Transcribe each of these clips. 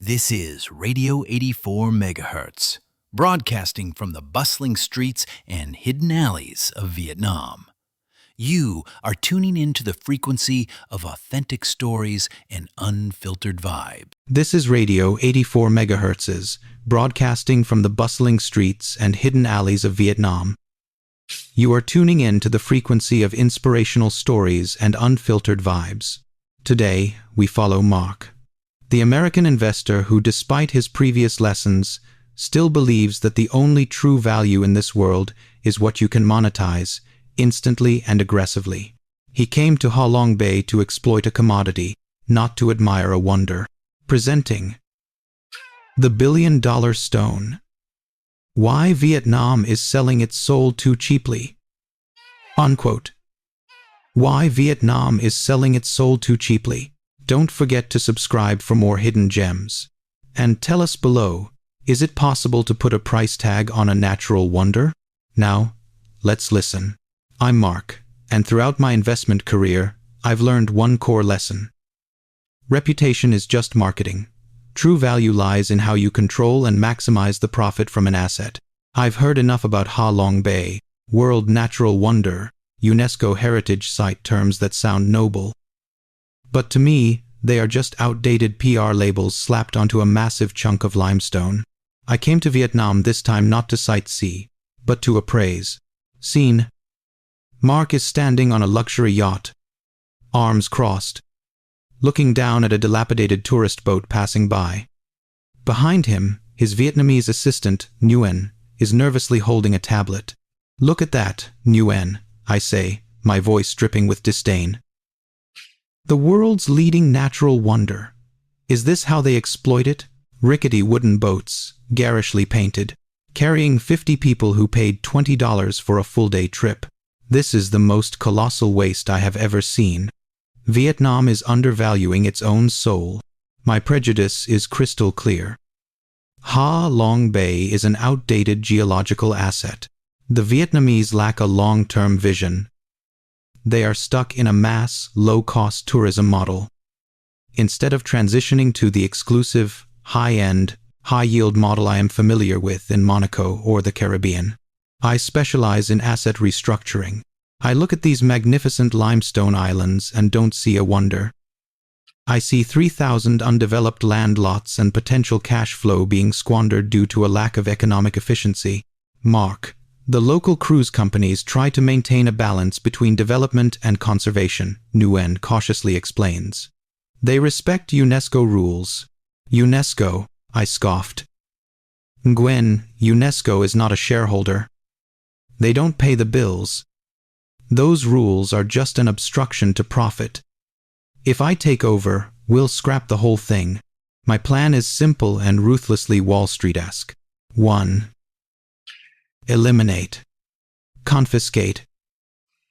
This is Radio 84 MHz, broadcasting from the bustling streets and hidden alleys of Vietnam. You are tuning into the frequency of authentic stories and unfiltered vibe. This is Radio 84 MHz, broadcasting from the bustling streets and hidden alleys of Vietnam. You are tuning in to the frequency of inspirational stories and unfiltered vibes. Today, we follow Mark, the American investor who, despite his previous lessons, still believes that the only true value in this world is what you can monetize instantly and aggressively. He came to Ha Long Bay to exploit a commodity, not to admire a wonder. Presenting the $1 billion stone. Why Vietnam is selling its soul too cheaply. Unquote. Why Vietnam is selling its soul too cheaply. Don't forget to subscribe for more hidden gems. And tell us below, is it possible to put a price tag on a natural wonder? Now, let's listen. I'm Mark, and throughout my investment career, I've learned one core lesson. Reputation is just marketing. True value lies in how you control and maximize the profit from an asset. I've heard enough about Ha Long Bay, World Natural Wonder, UNESCO Heritage Site terms that sound noble. But to me, they are just outdated PR labels slapped onto a massive chunk of limestone. I came to Vietnam this time not to sightsee, but to appraise. Scene. Mark is standing on a luxury yacht, arms crossed, looking down at a dilapidated tourist boat passing by. Behind him, his Vietnamese assistant, Nguyen, is nervously holding a tablet. "Look at that, Nguyen," I say, my voice dripping with disdain. The world's leading natural wonder. Is this how they exploit it? Rickety wooden boats, garishly painted, carrying 50 people who paid $20 for a full-day trip. This is the most colossal waste I have ever seen. Vietnam is undervaluing its own soul. My prejudice is crystal clear. Ha Long Bay is an outdated geological asset. The Vietnamese lack a long-term vision. They are stuck in a mass, low-cost tourism model. Instead of transitioning to the exclusive, high-end, high-yield model I am familiar with in Monaco or the Caribbean, I specialize in asset restructuring. I look at these magnificent limestone islands and don't see a wonder. I see 3,000 undeveloped land lots and potential cash flow being squandered due to a lack of economic efficiency. Mark. The local cruise companies try to maintain a balance between development and conservation, Nguyen cautiously explains. They respect UNESCO rules. UNESCO, I scoffed. Nguyen, UNESCO is not a shareholder. They don't pay the bills. Those rules are just an obstruction to profit. If I take over, we'll scrap the whole thing. My plan is simple and ruthlessly Wall Street-esque. 1. Eliminate. Confiscate.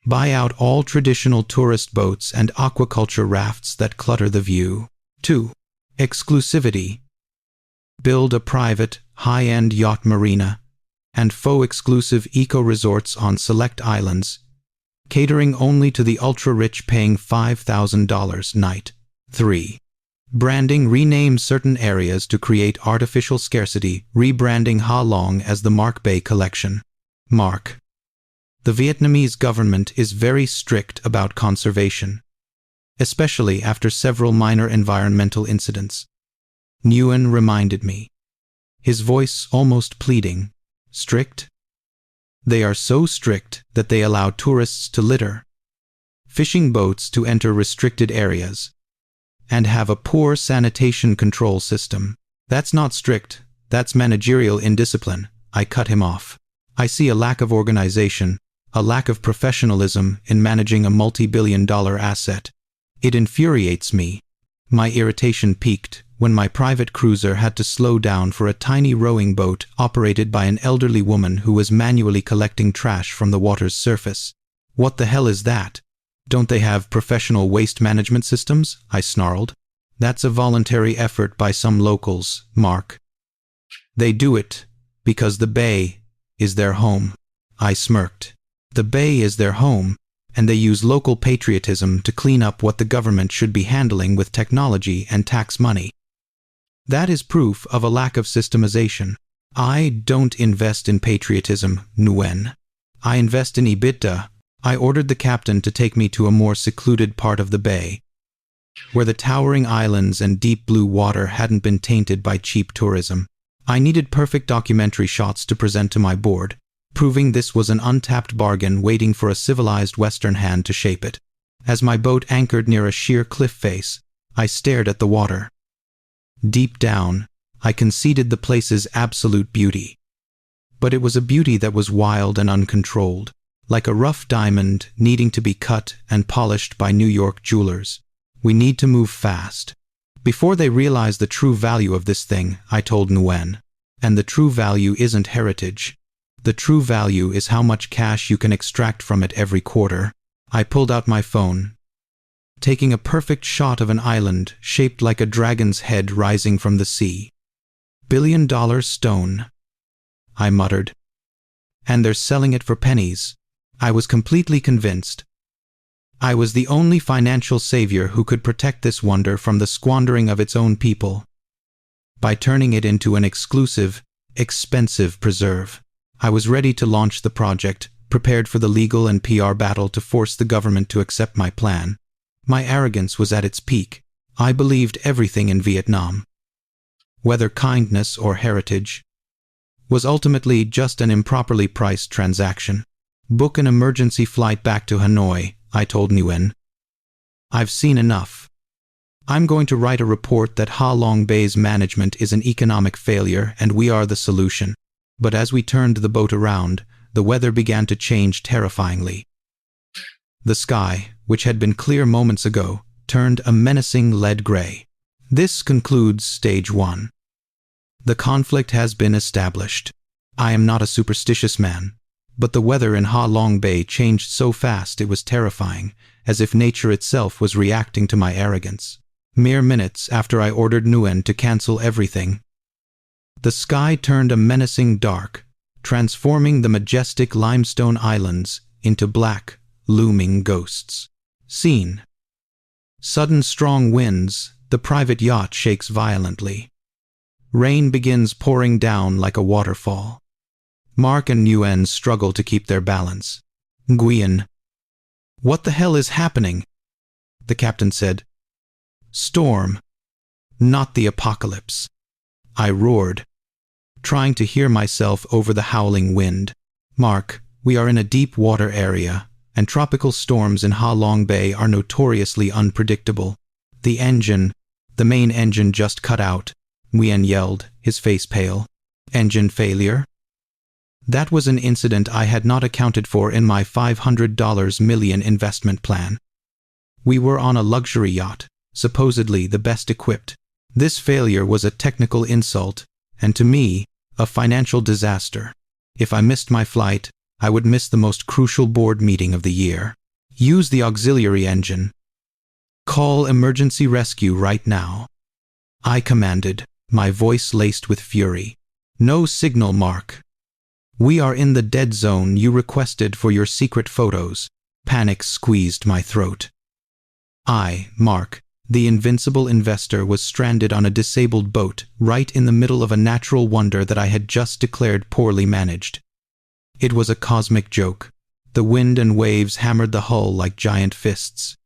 Buy out all traditional tourist boats and aquaculture rafts that clutter the view. 2. Exclusivity. Build a private, high-end yacht marina and faux-exclusive eco-resorts on select islands, catering only to the ultra-rich paying $5,000 night. 3. Branding. Rename certain areas to create artificial scarcity, rebranding Ha Long as the Mark Bay Collection. Mark. The Vietnamese government is very strict about conservation, especially after several minor environmental incidents. Nguyen reminded me, his voice almost pleading. Strict? They are so strict that they allow tourists to litter, fishing boats to enter restricted areas, and have a poor sanitation control system. That's not strict, that's managerial indiscipline. I cut him off. I see a lack of organization, a lack of professionalism in managing a multi-billion-dollar asset. It infuriates me. My irritation peaked when my private cruiser had to slow down for a tiny rowing boat operated by an elderly woman who was manually collecting trash from the water's surface. What the hell is that? Don't they have professional waste management systems? I snarled. That's a voluntary effort by some locals, Mark. They do it because the bay is their home. I smirked. The bay is their home, and they use local patriotism to clean up what the government should be handling with technology and tax money. That is proof of a lack of systemization. I don't invest in patriotism, Nguyen. I invest in EBITDA. I ordered the captain to take me to a more secluded part of the bay, where the towering islands and deep blue water hadn't been tainted by cheap tourism. I needed perfect documentary shots to present to my board, proving this was an untapped bargain waiting for a civilized Western hand to shape it. As my boat anchored near a sheer cliff face, I stared at the water. Deep down, I conceded the place's absolute beauty. But it was a beauty that was wild and uncontrolled, like a rough diamond needing to be cut and polished by New York jewelers. We need to move fast. Before they realize the true value of this thing, I told Nguyen. And the true value isn't heritage. The true value is how much cash you can extract from it every quarter. I pulled out my phone, taking a perfect shot of an island shaped like a dragon's head rising from the sea. $1 billion stone, I muttered. And they're selling it for pennies. I was completely convinced. I was the only financial savior who could protect this wonder from the squandering of its own people, by turning it into an exclusive, expensive preserve. I was ready to launch the project, prepared for the legal and PR battle to force the government to accept my plan. My arrogance was at its peak. I believed everything in Vietnam, whether kindness or heritage, was ultimately just an improperly priced transaction. Book an emergency flight back to Hanoi, I told Nguyen. I've seen enough. I'm going to write a report that Ha Long Bay's management is an economic failure and we are the solution. But as we turned the boat around, the weather began to change terrifyingly. The sky, which had been clear moments ago, turned a menacing lead gray. This concludes Stage 1. The conflict has been established. I am not a superstitious man, but the weather in Ha Long Bay changed so fast it was terrifying, as if nature itself was reacting to my arrogance. Mere minutes after I ordered Nguyen to cancel everything, the sky turned a menacing dark, transforming the majestic limestone islands into black, looming ghosts. Scene: sudden strong winds, the private yacht shakes violently. Rain begins pouring down like a waterfall. Mark and Nguyen struggle to keep their balance. Nguyen: "What the hell is happening?" the captain said. "Storm, not the apocalypse," I roared, trying to hear myself over the howling wind. "Mark, we are in a deep water area, and tropical storms in Ha Long Bay are notoriously unpredictable. The main engine just cut out," Nguyen yelled, his face pale. "Engine failure?" That was an incident I had not accounted for in my $500 million investment plan. We were on a luxury yacht, supposedly the best equipped. This failure was a technical insult, and to me, a financial disaster. If I missed my flight, I would miss the most crucial board meeting of the year. "Use the auxiliary engine. Call emergency rescue right now," I commanded, my voice laced with fury. "No signal, Mark. We are in the dead zone you requested for your secret photos." Panic squeezed my throat. I, Mark, the invincible investor, was stranded on a disabled boat right in the middle of a natural wonder that I had just declared poorly managed. It was a cosmic joke. The wind and waves hammered the hull like giant fists.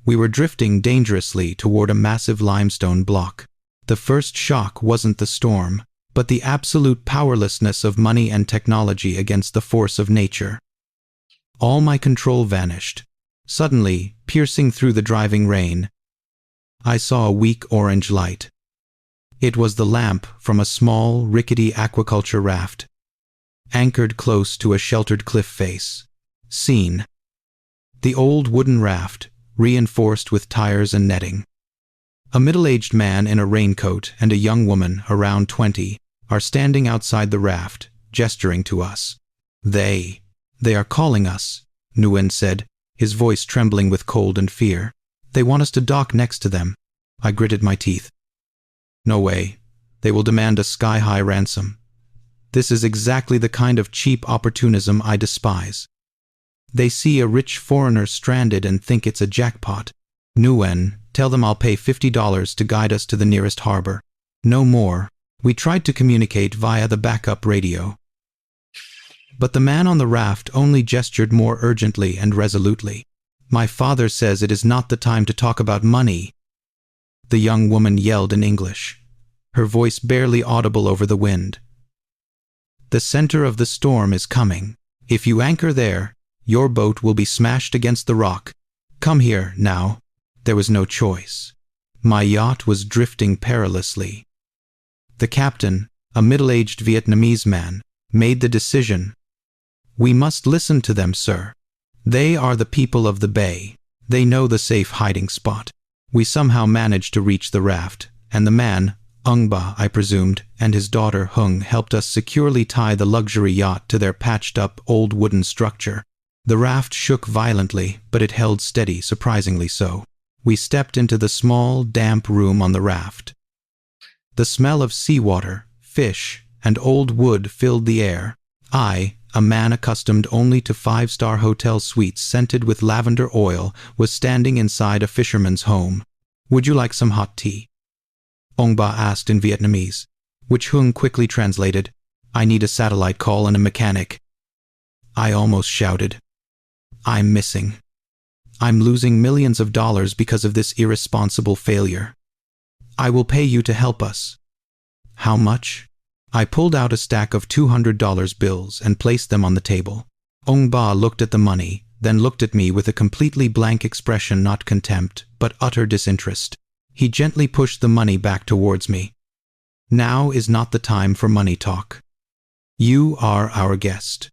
We were drifting dangerously toward a massive limestone block. The first shock wasn't the storm, but the absolute powerlessness of money and technology against the force of nature. All my control vanished. Suddenly, piercing through the driving rain, I saw a weak orange light. It was the lamp from a small, rickety aquaculture raft, anchored close to a sheltered cliff face. Scene: the old wooden raft, reinforced with tires and netting. A middle-aged man in a raincoat and a young woman, around 20, are standing outside the raft, gesturing to us. They are calling us," Nguyen said, his voice trembling with cold and fear. "They want us to dock next to them." I gritted my teeth. "No way. They will demand a sky-high ransom. This is exactly the kind of cheap opportunism I despise. They see a rich foreigner stranded and think it's a jackpot." "Nguyen, Tell them I'll pay $50 to guide us to the nearest harbor. No more. We tried to communicate via the backup radio. But the man on the raft only gestured more urgently and resolutely. My father says it is not the time to talk about money, the young woman yelled in English, her voice barely audible over the wind. The center of the storm is coming. If you anchor there, your boat will be smashed against the rock. Come here, now. There was no choice. My yacht was drifting perilously. The captain, a middle-aged Vietnamese man, made the decision. We must listen to them, sir. They are the people of the bay. They know the safe hiding spot. We somehow managed to reach the raft, and the man, Ung Ba, I presumed, and his daughter Hung helped us securely tie the luxury yacht to their patched-up old wooden structure. The raft shook violently, but it held steady, surprisingly so. We stepped into the small, damp room on the raft. The smell of seawater, fish, and old wood filled the air. I, a man accustomed only to five-star hotel suites scented with lavender oil, was standing inside a fisherman's home. Would you like some hot tea? Ong Ba asked in Vietnamese, which Hung quickly translated. I need a satellite call and a mechanic. I almost shouted. I'm missing. I'm losing millions of dollars because of this irresponsible failure. I will pay you to help us. How much? I pulled out a stack of $200 bills and placed them on the table. Ong Ba looked at the money, then looked at me with a completely blank expression, not contempt, but utter disinterest. He gently pushed the money back towards me. Now is not the time for money talk. You are our guest.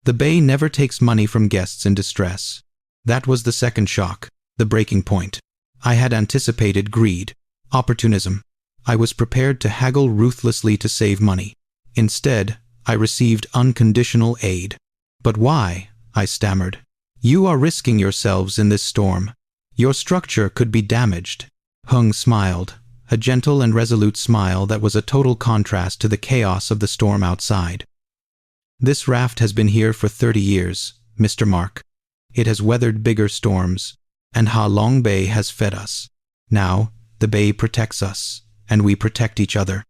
The Bay never takes money from guests in distress. That was the second shock, the breaking point. I had anticipated greed, opportunism. I was prepared to haggle ruthlessly to save money. Instead, I received unconditional aid. But why? I stammered. You are risking yourselves in this storm. Your structure could be damaged. Hung smiled, a gentle and resolute smile that was a total contrast to the chaos of the storm outside. This raft has been here for 30 years, Mr. Mark. It has weathered bigger storms, and Ha Long Bay has fed us. Now, the Bay protects us, and we protect each other.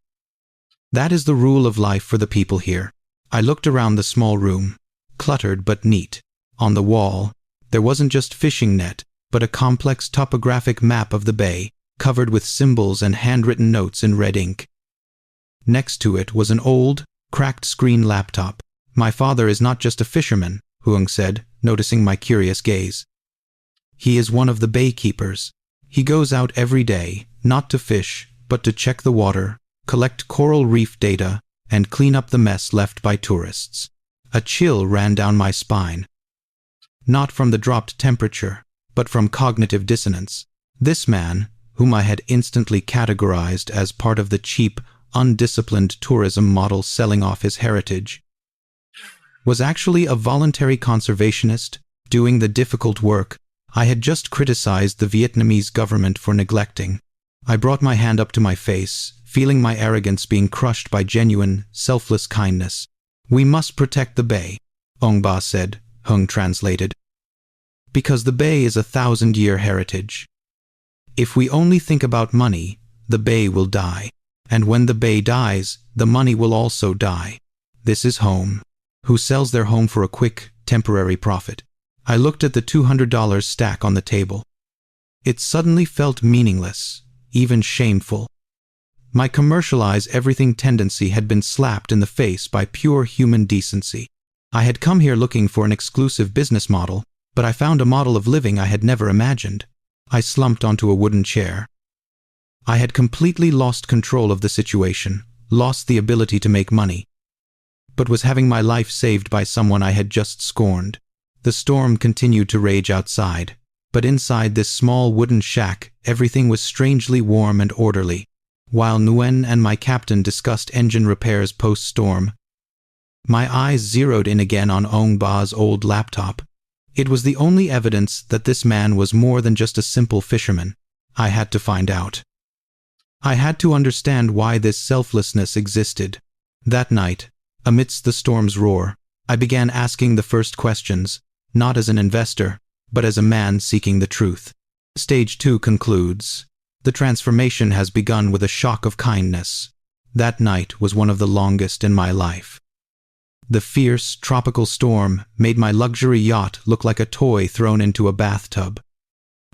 That is the rule of life for the people here. I looked around the small room, cluttered but neat. On the wall, there wasn't just fishing net, but a complex topographic map of the bay, covered with symbols and handwritten notes in red ink. Next to it was an old, cracked screen laptop. My father is not just a fisherman, Huang said, noticing my curious gaze. He is one of the bay keepers. He goes out every day, not to fish, but to check the water, collect coral reef data, and clean up the mess left by tourists. A chill ran down my spine. Not from the dropped temperature, but from cognitive dissonance. This man, whom I had instantly categorized as part of the cheap, undisciplined tourism model selling off his heritage, was actually a voluntary conservationist, doing the difficult work I had just criticized the Vietnamese government for neglecting. I brought my hand up to my face, feeling my arrogance being crushed by genuine, selfless kindness. We must protect the bay, Ong Ba said, Hung translated. Because the bay is a 1,000-year heritage. If we only think about money, the bay will die. And when the bay dies, the money will also die. This is home. Who sells their home for a quick, temporary profit? I looked at the $200 stack on the table. It suddenly felt meaningless, even shameful. My commercialize everything tendency had been slapped in the face by pure human decency. I had come here looking for an exclusive business model, but I found a model of living I had never imagined. I slumped onto a wooden chair. I had completely lost control of the situation, lost the ability to make money, but was having my life saved by someone I had just scorned. The storm continued to rage outside, but inside this small wooden shack, everything was strangely warm and orderly. While Nguyen and my captain discussed engine repairs post-storm, my eyes zeroed in again on Ong Ba's old laptop. It was the only evidence that this man was more than just a simple fisherman. I had to find out. I had to understand why this selflessness existed. That night, amidst the storm's roar, I began asking the first questions, not as an investor, but as a man seeking the truth. Stage 2 concludes. The transformation has begun with a shock of kindness. That night was one of the longest in my life. The fierce, tropical storm made my luxury yacht look like a toy thrown into a bathtub.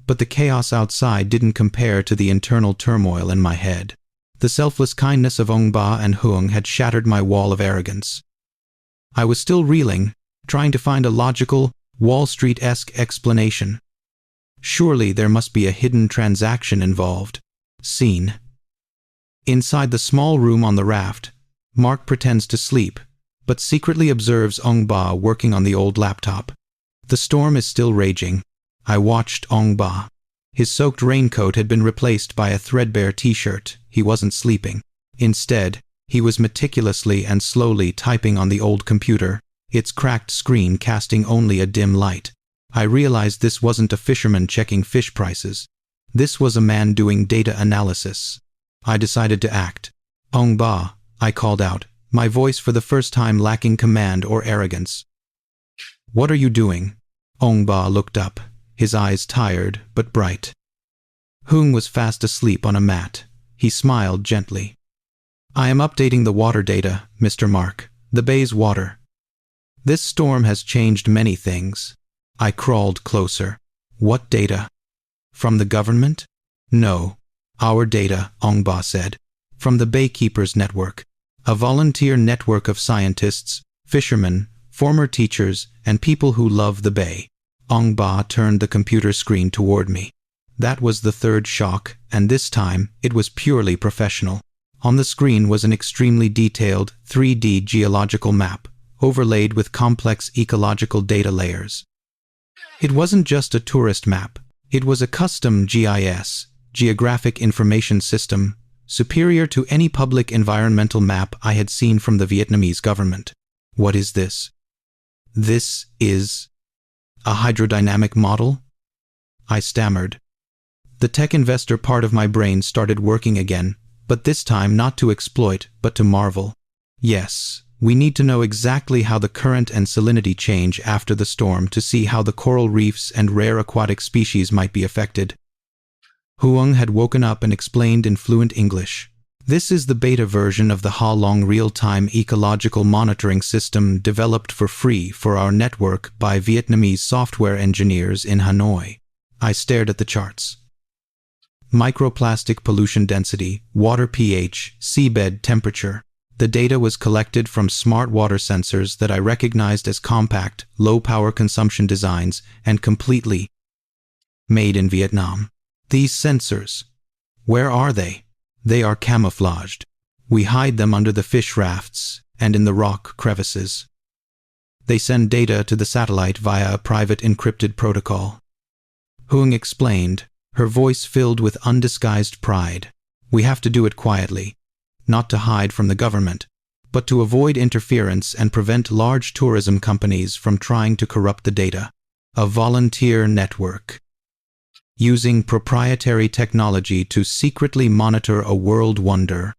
But the chaos outside didn't compare to the internal turmoil in my head. The selfless kindness of Ongba and Huang had shattered my wall of arrogance. I was still reeling, trying to find a logical, Wall Street-esque explanation. Surely there must be a hidden transaction involved. Scene. Inside the small room on the raft, Mark pretends to sleep, but secretly observes Ongba working on the old laptop. The storm is still raging. I watched Ongba. His soaked raincoat had been replaced by a threadbare t-shirt. He wasn't sleeping. Instead, he was meticulously and slowly typing on the old computer, its cracked screen casting only a dim light. I realized this wasn't a fisherman checking fish prices. This was a man doing data analysis. I decided to act. Ongba, I called out, my voice for the first time lacking command or arrogance. What are you doing? Ongba looked up, his eyes tired but bright. Hung was fast asleep on a mat. He smiled gently. I am updating the water data, Mr. Mark, the bay's water. This storm has changed many things. I crawled closer. What data? From the government? No. Our data, Ongba said. From the Baykeepers Network, a volunteer network of scientists, fishermen, former teachers, and people who love the bay. Ongba turned the computer screen toward me. That was the third shock, and this time it was purely professional. On the screen was an extremely detailed 3D geological map, overlaid with complex ecological data layers. It wasn't just a tourist map. It was a custom GIS, Geographic Information System, superior to any public environmental map I had seen from the Vietnamese government. What is this? This is a hydrodynamic model? I stammered. The tech investor part of my brain started working again, but this time not to exploit, but to marvel. Yes, we need to know exactly how the current and salinity change after the storm to see how the coral reefs and rare aquatic species might be affected. Huang had woken up and explained in fluent English. This is the beta version of the Ha Long real-time ecological monitoring system developed for free for our network by Vietnamese software engineers in Hanoi. I stared at the charts. Microplastic pollution density, water pH, seabed temperature. The data was collected from smart water sensors that I recognized as compact, low-power consumption designs and completely made in Vietnam. These sensors, where are they? They are camouflaged. We hide them under the fish rafts and in the rock crevices. They send data to the satellite via a private encrypted protocol. Huang explained, her voice filled with undisguised pride. We have to do it quietly, not to hide from the government, but to avoid interference and prevent large tourism companies from trying to corrupt the data. A volunteer network, using proprietary technology to secretly monitor a world wonder.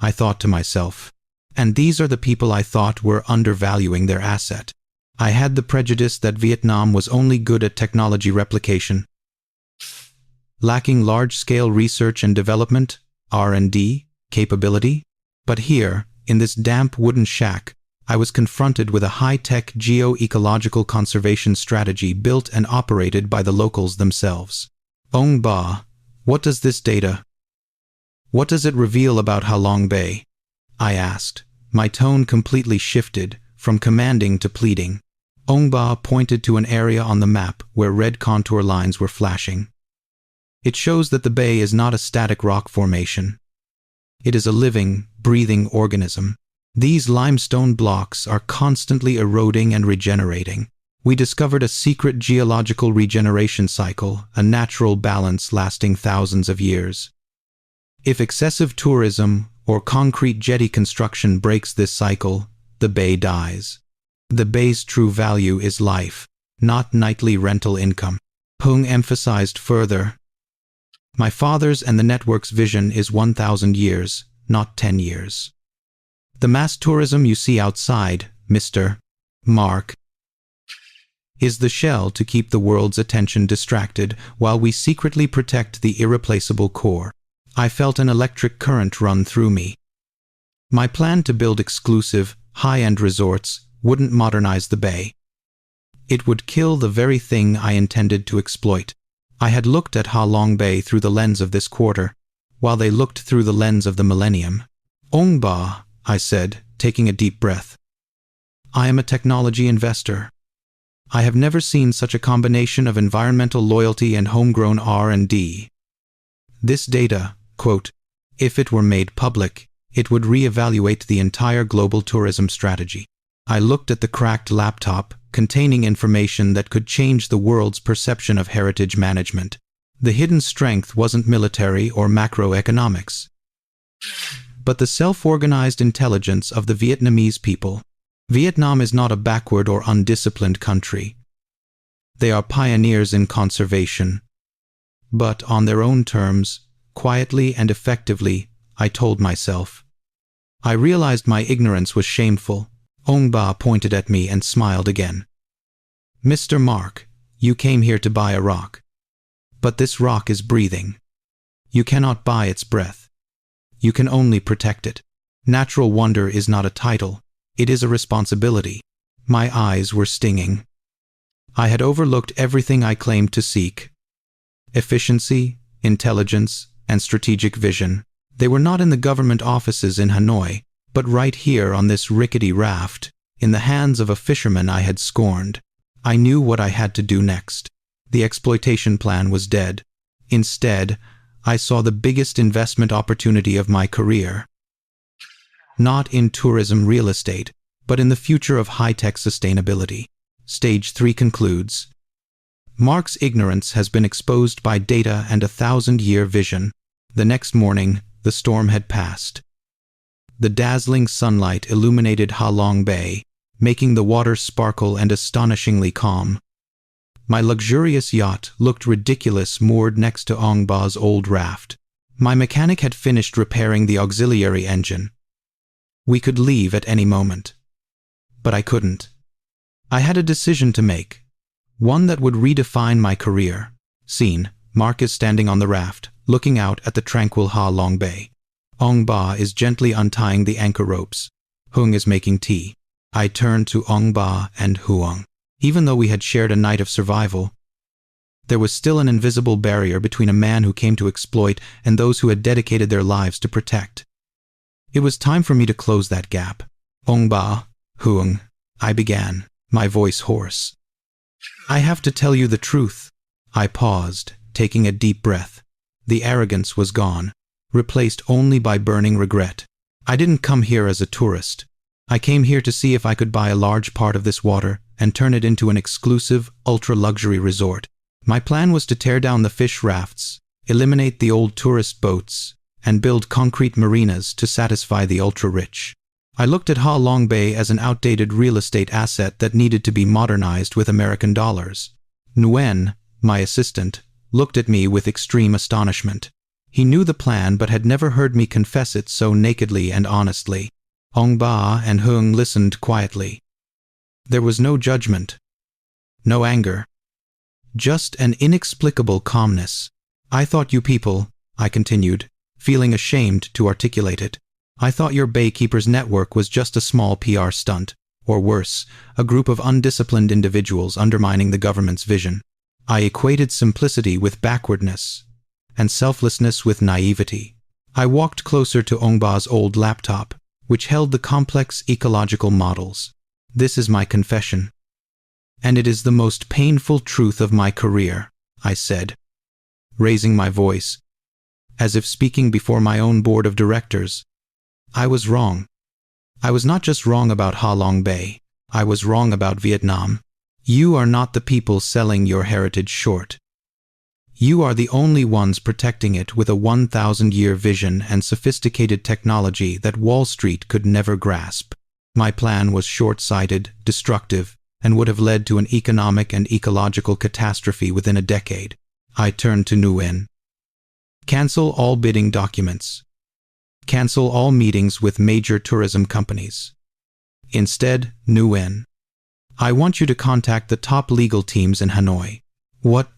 I thought to myself, and these are the people I thought were undervaluing their asset. I had the prejudice that Vietnam was only good at technology replication, lacking large-scale research and development, R&D, capability. But here, in this damp wooden shack, I was confronted with a high-tech geo-ecological conservation strategy built and operated by the locals themselves. Ongba, what does it reveal about Ha Long Bay? I asked. My tone completely shifted, from commanding to pleading. Ongba pointed to an area on the map where red contour lines were flashing. It shows that the bay is not a static rock formation. It is a living, breathing organism. These limestone blocks are constantly eroding and regenerating. We discovered a secret geological regeneration cycle, a natural balance lasting thousands of years. If excessive tourism or concrete jetty construction breaks this cycle, the bay dies. The bay's true value is life, not nightly rental income. Hung emphasized further. My father's and the network's vision is 1,000 years, not 10 years. The mass tourism you see outside, Mr. Mark, is the shell to keep the world's attention distracted while we secretly protect the irreplaceable core. I felt an electric current run through me. My plan to build exclusive, high-end resorts wouldn't modernize the bay. It would kill the very thing I intended to exploit. I had looked at Ha Long Bay through the lens of this quarter, while they looked through the lens of the millennium. Ong Ba, I said, taking a deep breath. I am a technology investor. I have never seen such a combination of environmental loyalty and homegrown R&D. This data, quote, if it were made public, it would reevaluate the entire global tourism strategy. I looked at the cracked laptop, containing information that could change the world's perception of heritage management. The hidden strength wasn't military or macroeconomics, but the self-organized intelligence of the Vietnamese people. Vietnam is not a backward or undisciplined country. They are pioneers in conservation. But on their own terms, quietly and effectively, I told myself. I realized my ignorance was shameful. Ong Ba pointed at me and smiled again. Mr. Mark, you came here to buy a rock. But this rock is breathing. You cannot buy its breath. You can only protect it. Natural wonder is not a title. It is a responsibility. My eyes were stinging. I had overlooked everything I claimed to seek. Efficiency, intelligence, and strategic vision. They were not in the government offices in Hanoi, but right here on this rickety raft, in the hands of a fisherman I had scorned. I knew what I had to do next. The exploitation plan was dead. Instead, I saw the biggest investment opportunity of my career. Not in tourism real estate, but in the future of high-tech sustainability. Stage 3 concludes. Mark's ignorance has been exposed by data and a 1,000-year vision. The next morning, the storm had passed. The dazzling sunlight illuminated Ha Long Bay, making the water sparkle and astonishingly calm. My luxurious yacht looked ridiculous moored next to Ong Ba's old raft. My mechanic had finished repairing the auxiliary engine. We could leave at any moment. But I couldn't. I had a decision to make, one that would redefine my career. Scene: Mark is standing on the raft, looking out at the tranquil Ha Long Bay. Ong Ba is gently untying the anchor ropes. Hung is making tea. I turned to Ong Ba and Huang. Even though we had shared a night of survival, there was still an invisible barrier between a man who came to exploit and those who had dedicated their lives to protect. It was time for me to close that gap. Ong Ba, Huang, I began, my voice hoarse. I have to tell you the truth. I paused, taking a deep breath. The arrogance was gone, replaced only by burning regret. I didn't come here as a tourist. I came here to see if I could buy a large part of this water and turn it into an exclusive, ultra-luxury resort. My plan was to tear down the fish rafts, eliminate the old tourist boats, and build concrete marinas to satisfy the ultra-rich. I looked at Ha Long Bay as an outdated real estate asset that needed to be modernized with American dollars. Nguyen, my assistant, looked at me with extreme astonishment. He knew the plan but had never heard me confess it so nakedly and honestly. Ong Ba and Hung listened quietly. There was no judgment, no anger, just an inexplicable calmness. I thought you people, I continued, feeling ashamed to articulate it. I thought your Baykeepers network was just a small PR stunt, or worse, a group of undisciplined individuals undermining the government's vision. I equated simplicity with backwardness, and selflessness with naivety. I walked closer to Ong Ba's old laptop, which held the complex ecological models. This is my confession. And it is the most painful truth of my career, I said, raising my voice, as if speaking before my own board of directors. I was wrong. I was not just wrong about Ha Long Bay. I was wrong about Vietnam. You are not the people selling your heritage short. You are the only ones protecting it with a 1,000-year vision and sophisticated technology that Wall Street could never grasp. My plan was short-sighted, destructive, and would have led to an economic and ecological catastrophe within a decade. I turned to Nguyen. Cancel all bidding documents. Cancel all meetings with major tourism companies. Instead, Nguyen, I want you to contact the top legal teams in Hanoi. What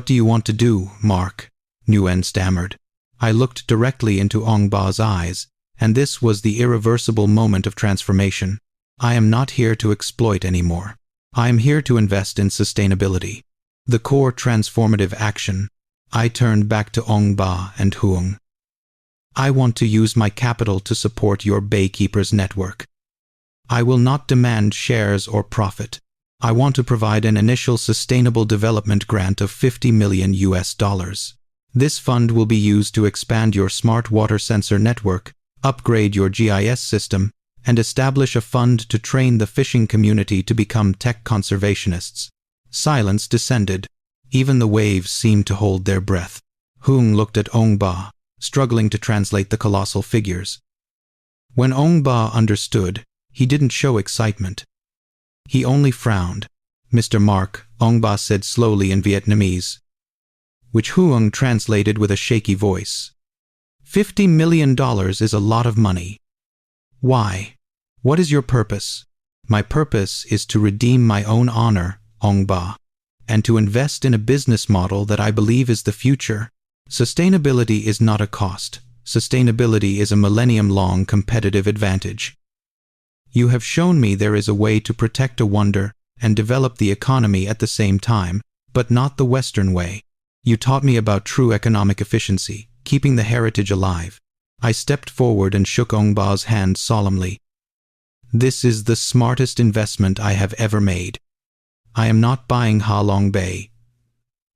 do you want to do, Mark? Nguyen stammered. I looked directly into Ong Ba's eyes, and this was the irreversible moment of transformation. I am not here to exploit anymore. I am here to invest in sustainability. The core transformative action. I turned back to Ong Ba and Huong. I want to use my capital to support your Baykeepers network. I will not demand shares or profit. I want to provide an initial sustainable development grant of $50 million. This fund will be used to expand your smart water sensor network, upgrade your GIS system, and establish a fund to train the fishing community to become tech conservationists. Silence descended. Even the waves seemed to hold their breath. Huong looked at Ong Ba, struggling to translate the colossal figures. When Ong Ba understood, he didn't show excitement. He only frowned. Mr. Mark, Ong Ba said slowly in Vietnamese, which Huong translated with a shaky voice. $50 million is a lot of money. Why? What is your purpose? My purpose is to redeem my own honor, Ong Ba, and to invest in a business model that I believe is the future. Sustainability is not a cost. Sustainability is a millennium-long competitive advantage. You have shown me there is a way to protect a wonder and develop the economy at the same time, but not the Western way. You taught me about true economic efficiency, keeping the heritage alive. I stepped forward and shook Ong Ba's hand solemnly. This is the smartest investment I have ever made. I am not buying Ha Long Bay.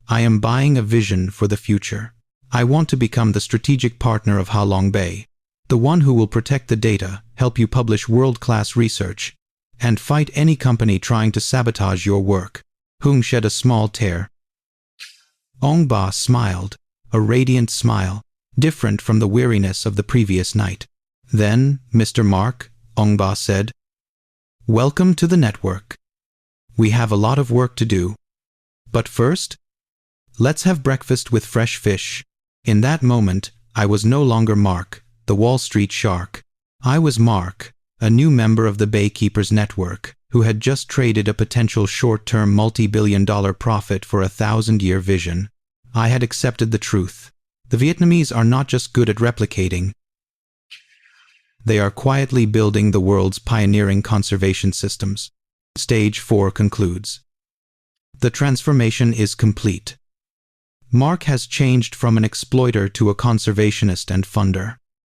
I am buying a vision for the future. I want to become the strategic partner of Ha Long Bay, the one who will protect the data, help you publish world-class research, and fight any company trying to sabotage your work. Huong shed a small tear. Ong Ba smiled, a radiant smile, different from the weariness of the previous night. Then, Mr. Mark, Ong Ba said, welcome to the network. We have a lot of work to do. But first, let's have breakfast with fresh fish. In that moment, I was no longer Mark, the Wall Street shark. I was Mark, a new member of the Baykeepers network, who had just traded a potential short-term multi-billion-dollar profit for a 1,000-year vision. I had accepted the truth. The Vietnamese are not just good at replicating. They are quietly building the world's pioneering conservation systems. Stage 4 concludes. The transformation is complete. Mark has changed from an exploiter to a conservationist and funder.